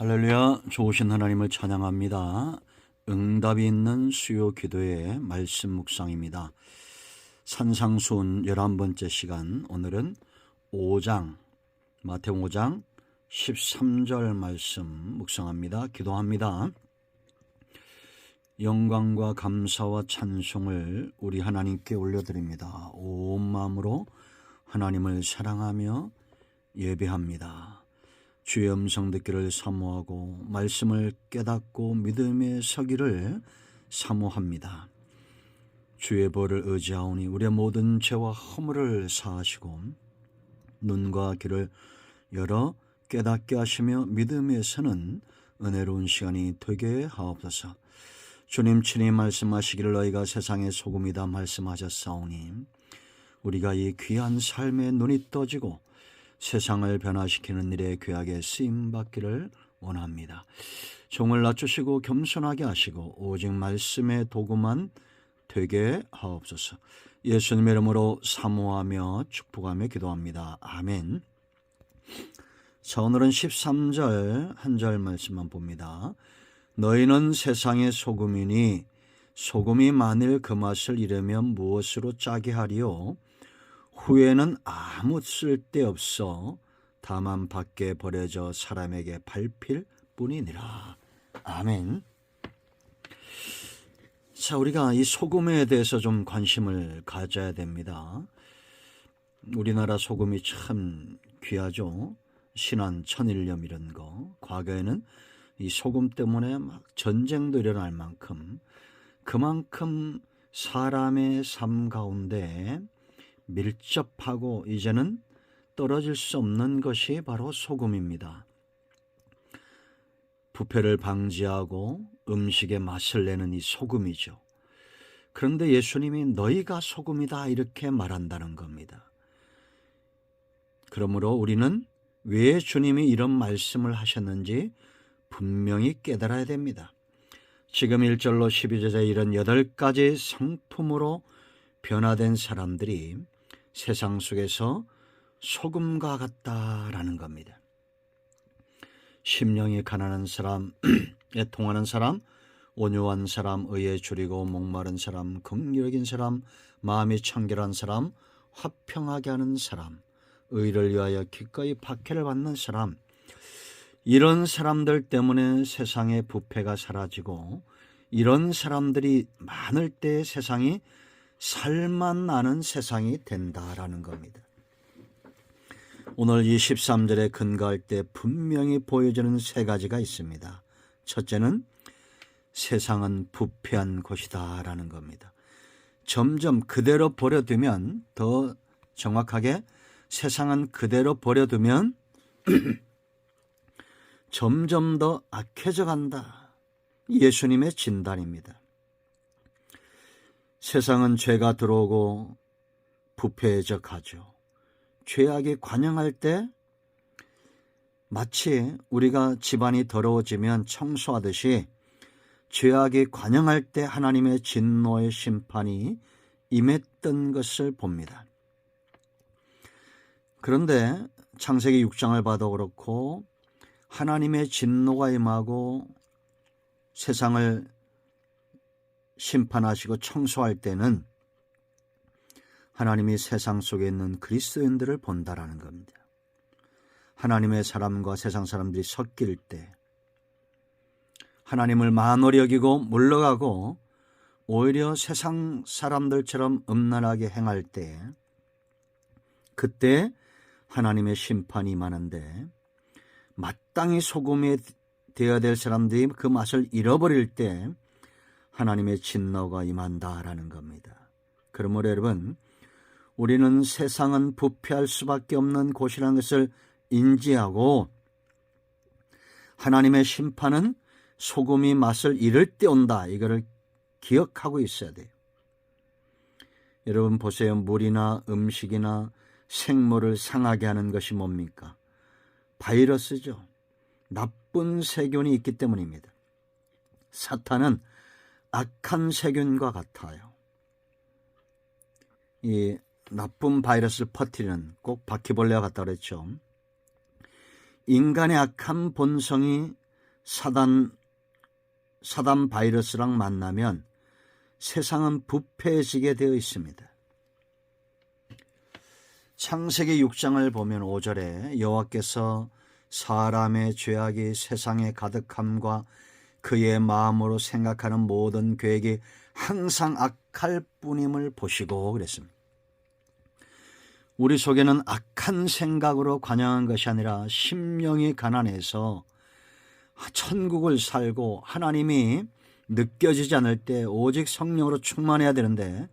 할렐루야. 좋으신 하나님을 찬양합니다. 응답이 있는 수요 기도의 말씀 묵상입니다. 산상수훈 11번째 시간, 오늘은 5장 마태복음 5장 13절 말씀 묵상합니다. 기도합니다. 영광과 감사와 찬송을 우리 하나님께 올려드립니다. 온 마음으로 하나님을 사랑하며 예배합니다. 주의 음성 듣기를 사모하고 말씀을 깨닫고 믿음에 서기를 사모합니다. 주의 벌을 의지하오니 우리의 모든 죄와 허물을 사하시고 눈과 귀를 열어 깨닫게 하시며 믿음에 서는 은혜로운 시간이 되게 하옵소서. 주님 친히 말씀하시기를 너희가 세상의 소금이다 말씀하셨사오니 우리가 이 귀한 삶의 눈이 떠지고 세상을 변화시키는 일에 귀하게 쓰임받기를 원합니다. 종을 낮추시고 겸손하게 하시고 오직 말씀의 도구만 되게 하옵소서. 예수님의 이름으로 사모하며 축복하며 기도합니다. 아멘. 자, 오늘은 13절 한 절 말씀만 봅니다. 너희는 세상의 소금이니 소금이 만일 그 맛을 잃으면 무엇으로 짜게 하리요? 후에는 아무 쓸데없어 다만 밖에 버려져 사람에게 밟힐 뿐이니라. 아멘. 자, 우리가 이 소금에 대해서 좀 관심을 가져야 됩니다. 우리나라 소금이 참 귀하죠. 신안, 천일염 이런 거. 과거에는 이 소금 때문에 막 전쟁도 일어날 만큼 그만큼 사람의 삶 가운데 밀접하고 이제는 떨어질 수 없는 것이 바로 소금입니다. 부패를 방지하고 음식의 맛을 내는 이 소금이죠. 그런데 예수님이 너희가 소금이다 이렇게 말한다는 겁니다. 그러므로 우리는 왜 주님이 이런 말씀을 하셨는지 분명히 깨달아야 됩니다. 지금 1절로 12절에 이런 8가지 성품으로 변화된 사람들이 세상 속에서 소금과 같다라는 겁니다. 심령이 가난한 사람, 애통하는 사람, 온유한 사람, 의에 줄이고 목마른 사람, 긍휼적인 사람, 마음이 청결한 사람, 화평하게 하는 사람, 의를 위하여 기꺼이 박해를 받는 사람, 이런 사람들 때문에 세상의 부패가 사라지고 이런 사람들이 많을 때 세상이 살맛 나는 세상이 된다라는 겁니다. 오늘 23절에 근거할 때 분명히 보여지는 3가지가 있습니다. 첫째는 세상은 부패한 곳이다 라는 겁니다. 점점 그대로 버려두면, 더 정확하게 세상은 그대로 버려두면 점점 더 악해져 간다. 예수님의 진단입니다. 세상은 죄가 들어오고 부패해져 가죠. 죄악이 관영할 때 마치 우리가 집안이 더러워지면 청소하듯이 죄악이 관영할 때 하나님의 진노의 심판이 임했던 것을 봅니다. 그런데 창세기 6장을 봐도 그렇고 하나님의 진노가 임하고 세상을 심판하시고 청소할 때는 하나님이 세상 속에 있는 그리스도인들을 본다라는 겁니다. 하나님의 사람과 세상 사람들이 섞일 때 하나님을 만홀히 여기고 물러가고 오히려 세상 사람들처럼 음란하게 행할 때 그때 하나님의 심판이 임하는데 마땅히 소금이 되어야 될 사람들이 그 맛을 잃어버릴 때 하나님의 진노가 임한다라는 겁니다. 그러므로 여러분, 우리는 세상은 부패할 수밖에 없는 곳이라는 것을 인지하고 하나님의 심판은 소금이 맛을 잃을 때 온다. 이거를 기억하고 있어야 돼요. 여러분 보세요. 물이나 음식이나 생물을 상하게 하는 것이 뭡니까? 바이러스죠. 나쁜 세균이 있기 때문입니다. 사탄은 악한 세균과 같아요. 이 나쁜 바이러스를 퍼뜨리는, 꼭 바퀴벌레와 같다고 그랬죠. 인간의 악한 본성이 사단 바이러스랑 만나면 세상은 부패해지게 되어 있습니다. 창세기 6장을 보면 5절에 여호와께서 사람의 죄악이 세상에 가득함과 그의 마음으로 생각하는 모든 계획이 항상 악할 뿐임을 보시고 그랬습니다. 우리 속에는 악한 생각으로 관영한 것이 아니라 심령이 가난해서 천국을 살고 하나님이 느껴지지 않을 때 오직 성령으로 충만해야 되는데,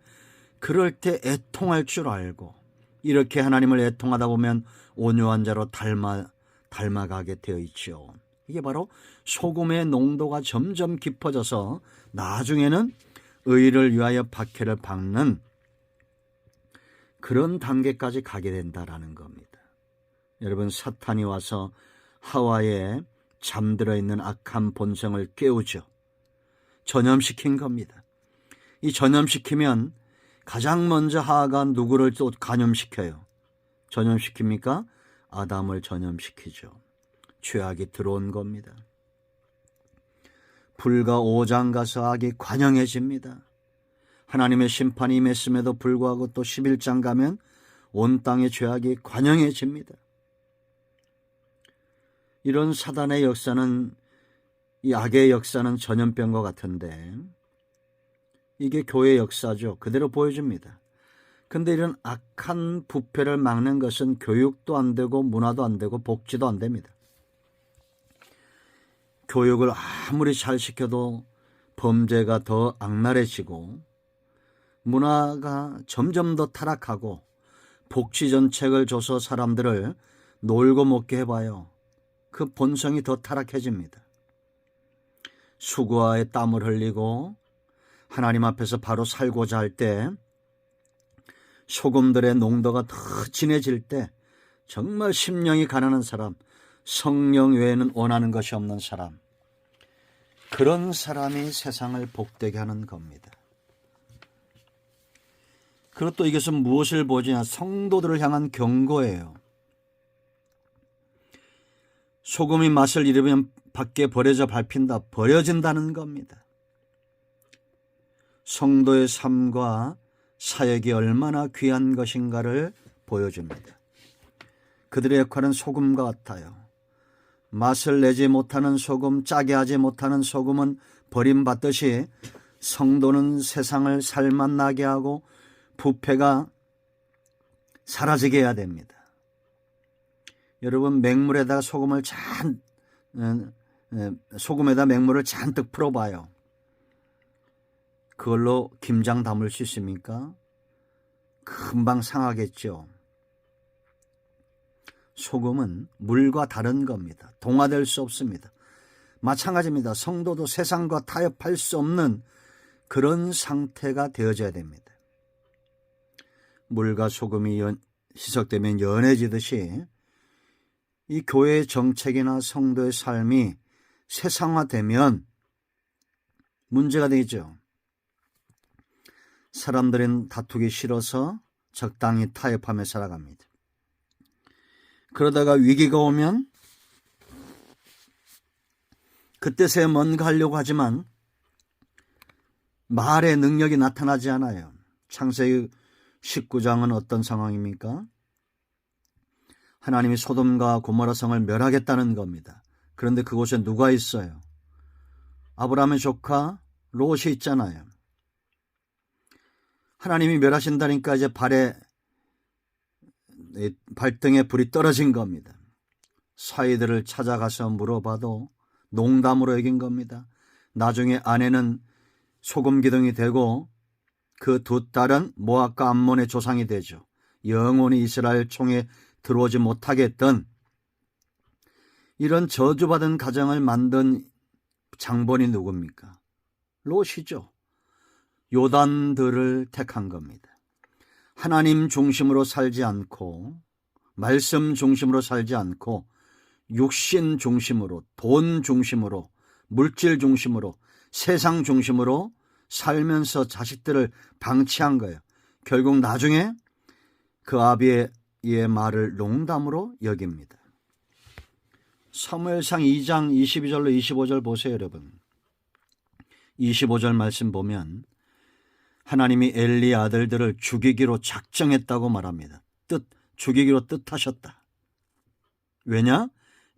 그럴 때 애통할 줄 알고 이렇게 하나님을 애통하다 보면 온유한 자로 닮아가게 되어 있죠. 이게 바로 소금의 농도가 점점 깊어져서 나중에는 의를 위하여 박해를 받는 그런 단계까지 가게 된다라는 겁니다. 여러분, 사탄이 와서 하와의 잠들어 있는 악한 본성을 깨우죠. 전염시킨 겁니다. 이 전염시키면 가장 먼저 하와가 누구를 또 감염시켜요? 전염시킵니까? 아담을 전염시키죠. 죄악이 들어온 겁니다. 불과 5장 가서 악이 관영해집니다. 하나님의 심판이 임했음에도 불구하고 또 11장 가면 온 땅의 죄악이 관영해집니다. 이런 사단의 역사는, 이 악의 역사는 전염병과 같은데 이게 교회 역사죠. 그대로 보여줍니다. 근데 이런 악한 부패를 막는 것은 교육도 안 되고 문화도 안 되고 복지도 안 됩니다. 교육을 아무리 잘 시켜도 범죄가 더 악랄해지고 문화가 점점 더 타락하고, 복지 정책을 줘서 사람들을 놀고 먹게 해봐요. 그 본성이 더 타락해집니다. 수고와의 땀을 흘리고 하나님 앞에서 바로 살고자 할 때 소금들의 농도가 더 진해질 때 정말 심령이 가난한 사람, 성령 외에는 원하는 것이 없는 사람, 그런 사람이 세상을 복되게 하는 겁니다. 그리고 또 이것은 무엇을 보지냐? 성도들을 향한 경고예요. 소금이 맛을 잃으면 밖에 버려져 밟힌다, 버려진다는 겁니다. 성도의 삶과 사역이 얼마나 귀한 것인가를 보여줍니다. 그들의 역할은 소금과 같아요. 맛을 내지 못하는 소금, 짜게 하지 못하는 소금은 버림받듯이 성도는 세상을 살맛나게 하고 부패가 사라지게 해야 됩니다. 여러분, 맹물에다가 소금에다 맹물을 잔뜩 풀어봐요. 그걸로 김장 담을 수 있습니까? 금방 상하겠죠. 소금은 물과 다른 겁니다. 동화될 수 없습니다. 마찬가지입니다. 성도도 세상과 타협할 수 없는 그런 상태가 되어져야 됩니다. 물과 소금이 희석되면 연해지듯이 이 교회의 정책이나 성도의 삶이 세상화되면 문제가 되죠. 사람들은 다투기 싫어서 적당히 타협하며 살아갑니다. 그러다가 위기가 오면 그때서야 뭔가 하려고 하지만 말의 능력이 나타나지 않아요. 창세기 19장은 어떤 상황입니까? 하나님이 소돔과 고모라 성을 멸하겠다는 겁니다. 그런데 그곳에 누가 있어요? 아브라함의 조카 롯이 있잖아요. 하나님이 멸하신다니까 이제 발등에 불이 떨어진 겁니다. 사이들을 찾아가서 물어봐도 농담으로 여긴 겁니다. 나중에 아내는 소금 기둥이 되고 그 두 딸은 모압과 암몬의 조상이 되죠. 영원히 이스라엘 총에 들어오지 못하게 했던 이런 저주받은 가정을 만든 장본이 누굽니까? 롯이죠. 요단들을 택한 겁니다. 하나님 중심으로 살지 않고, 말씀 중심으로 살지 않고, 육신 중심으로, 돈 중심으로, 물질 중심으로, 세상 중심으로 살면서 자식들을 방치한 거예요. 결국 나중에 그 아비의 말을 농담으로 여깁니다. 사무엘상 2장 22절로 25절 보세요, 여러분. 25절 말씀 보면 하나님이 엘리 아들들을 죽이기로 작정했다고 말합니다. 죽이기로 뜻하셨다. 왜냐?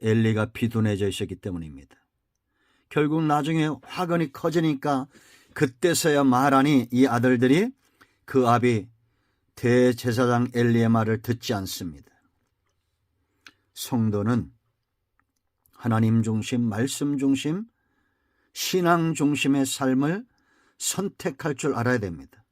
엘리가 비둔해져 있었기 때문입니다. 결국 나중에 화근이 커지니까 그때서야 말하니 이 아들들이 그 아비 대제사장 엘리의 말을 듣지 않습니다. 성도는 하나님 중심, 말씀 중심, 신앙 중심의 삶을 선택할 줄 알아야 됩니다.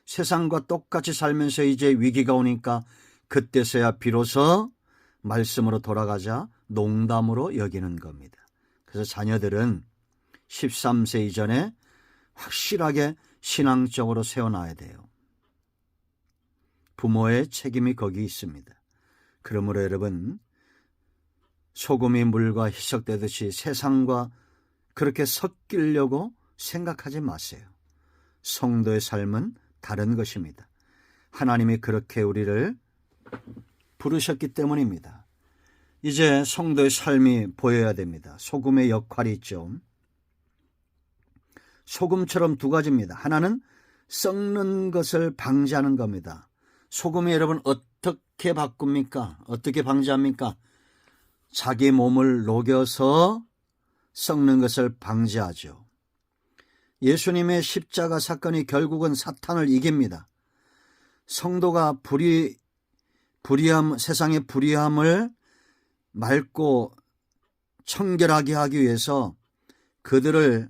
세상과 똑같이 살면서 이제 위기가 오니까 그때서야 비로소 말씀으로 돌아가자 농담으로 여기는 겁니다. 그래서 자녀들은 13세 이전에 확실하게 신앙적으로 세워놔야 돼요. 부모의 책임이 거기 있습니다. 그러므로 여러분, 소금이 물과 희석되듯이 세상과 그렇게 섞이려고 생각하지 마세요. 성도의 삶은 다른 것입니다. 하나님이 그렇게 우리를 부르셨기 때문입니다. 이제 성도의 삶이 보여야 됩니다. 소금의 역할이 있죠. 소금처럼 두 가지입니다. 하나는 썩는 것을 방지하는 겁니다. 소금이 여러분 어떻게 바꿉니까? 어떻게 방지합니까? 자기 몸을 녹여서 썩는 것을 방지하죠. 예수님의 십자가 사건이 결국은 사탄을 이깁니다. 성도가 세상의 불의함을 맑고 청결하게 하기 위해서 그들을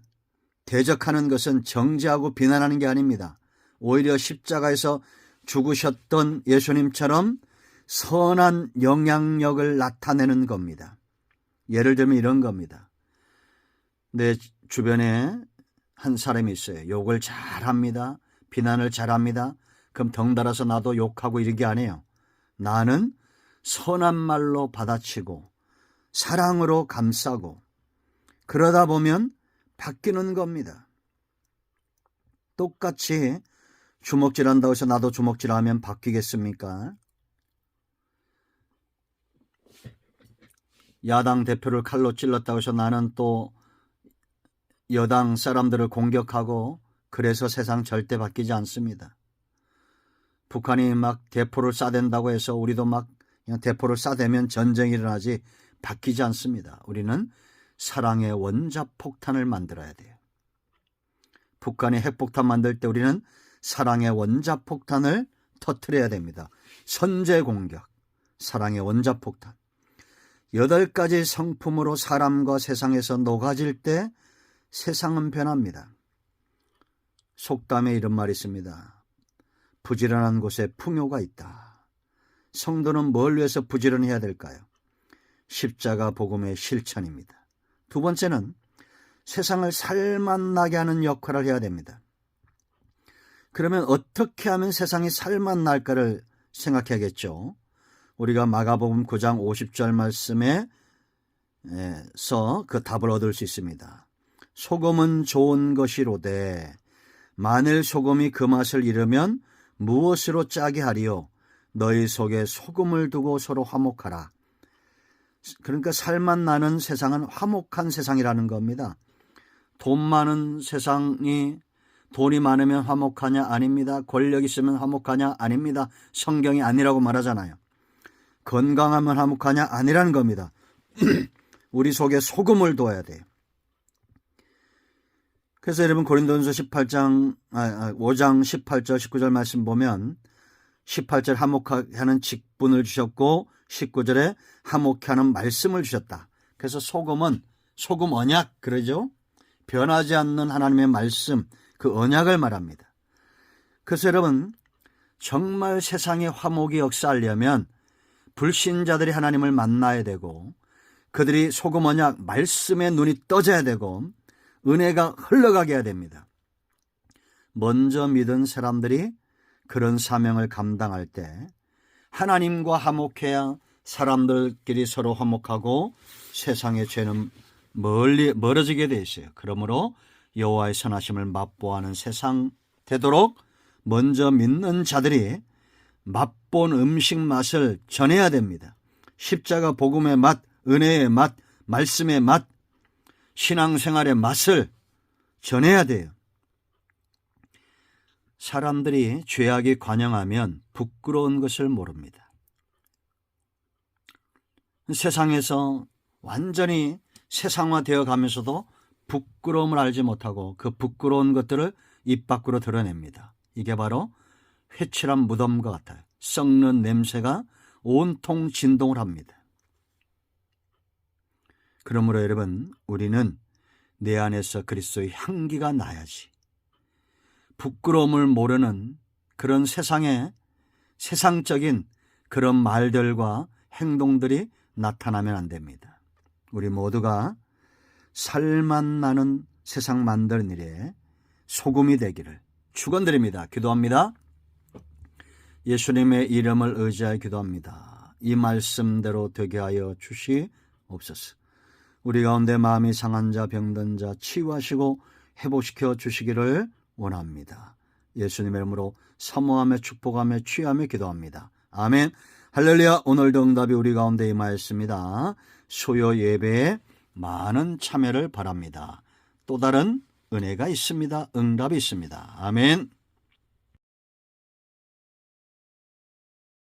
대적하는 것은 정죄하고 비난하는 게 아닙니다. 오히려 십자가에서 죽으셨던 예수님처럼 선한 영향력을 나타내는 겁니다. 예를 들면 이런 겁니다. 내 주변에 한 사람이 있어요. 욕을 잘합니다. 비난을 잘합니다. 그럼 덩달아서 나도 욕하고 이런 게 아니에요. 나는 선한 말로 받아치고 사랑으로 감싸고 그러다 보면 바뀌는 겁니다. 똑같이 주먹질한다고 해서 나도 주먹질하면 바뀌겠습니까? 야당 대표를 칼로 찔렀다고 해서 나는 또 여당 사람들을 공격하고 그래서 세상 절대 바뀌지 않습니다. 북한이 막 대포를 쏴댄다고 해서 우리도 막 그냥 대포를 쏴대면 전쟁이 일어나지 바뀌지 않습니다. 우리는 사랑의 원자폭탄을 만들어야 돼요. 북한이 핵폭탄 만들 때 우리는 사랑의 원자폭탄을 터뜨려야 됩니다. 선제 공격, 사랑의 원자폭탄. 8가지 성품으로 사람과 세상에서 녹아질 때 세상은 변합니다. 속담에 이런 말이 있습니다. 부지런한 곳에 풍요가 있다. 성도는 뭘 위해서 부지런해야 될까요? 십자가 복음의 실천입니다. 두 번째는 세상을 살맛나게 하는 역할을 해야 됩니다. 그러면 어떻게 하면 세상이 살맛날까를 생각해야겠죠. 우리가 마가복음 9장 50절 말씀에서 그 답을 얻을 수 있습니다. 소금은 좋은 것이로되 만일 소금이 그 맛을 잃으면 무엇으로 짜게 하리요? 너희 속에 소금을 두고 서로 화목하라. 그러니까 살맛 나는 세상은 화목한 세상이라는 겁니다. 돈 많은 세상이 돈이 많으면 화목하냐? 아닙니다. 권력 있으면 화목하냐? 아닙니다. 성경이 아니라고 말하잖아요. 건강하면 화목하냐? 아니라는 겁니다. 우리 속에 소금을 둬야 돼요. 그래서 여러분 고린도전서 5장 18절 19절 말씀 보면 18절 화목하게 하는 직분을 주셨고 19절에 화목케 하는 말씀을 주셨다. 그래서 소금 언약 그러죠. 변하지 않는 하나님의 말씀, 그 언약을 말합니다. 그래서 여러분 정말 세상에 화목이 역사하려면 불신자들이 하나님을 만나야 되고 그들이 소금 언약 말씀에 눈이 떠져야 되고 은혜가 흘러가게 해야 됩니다. 먼저 믿은 사람들이 그런 사명을 감당할 때 하나님과 화목해야 사람들끼리 서로 화목하고 세상의 죄는 멀어지게 돼 있어요. 그러므로 여호와의 선하심을 맛보아하는 세상 되도록 먼저 믿는 자들이 맛본 음식 맛을 전해야 됩니다. 십자가 복음의 맛, 은혜의 맛, 말씀의 맛, 신앙생활의 맛을 전해야 돼요. 사람들이 죄악이 관영하면 부끄러운 것을 모릅니다. 세상에서 완전히 세상화되어 가면서도 부끄러움을 알지 못하고 그 부끄러운 것들을 입 밖으로 드러냅니다. 이게 바로 회칠한 무덤과 같아요. 썩는 냄새가 온통 진동을 합니다. 그러므로 여러분, 우리는 내 안에서 그리스도의 향기가 나야지. 부끄러움을 모르는 그런 세상적인 그런 말들과 행동들이 나타나면 안 됩니다. 우리 모두가 살만 나는 세상 만드는 일에 소금이 되기를 축원드립니다. 기도합니다. 예수님의 이름을 의지하여 기도합니다. 이 말씀대로 되게 하여 주시옵소서. 우리 가운데 마음이 상한 자, 병든 자 치유하시고 회복시켜 주시기를 원합니다. 예수님의 이름으로 사모하며 축복하며 취하며 기도합니다. 아멘. 할렐루야. 오늘도 응답이 우리 가운데 임하였습니다. 수요 예배에 많은 참여를 바랍니다. 또 다른 은혜가 있습니다. 응답이 있습니다. 아멘.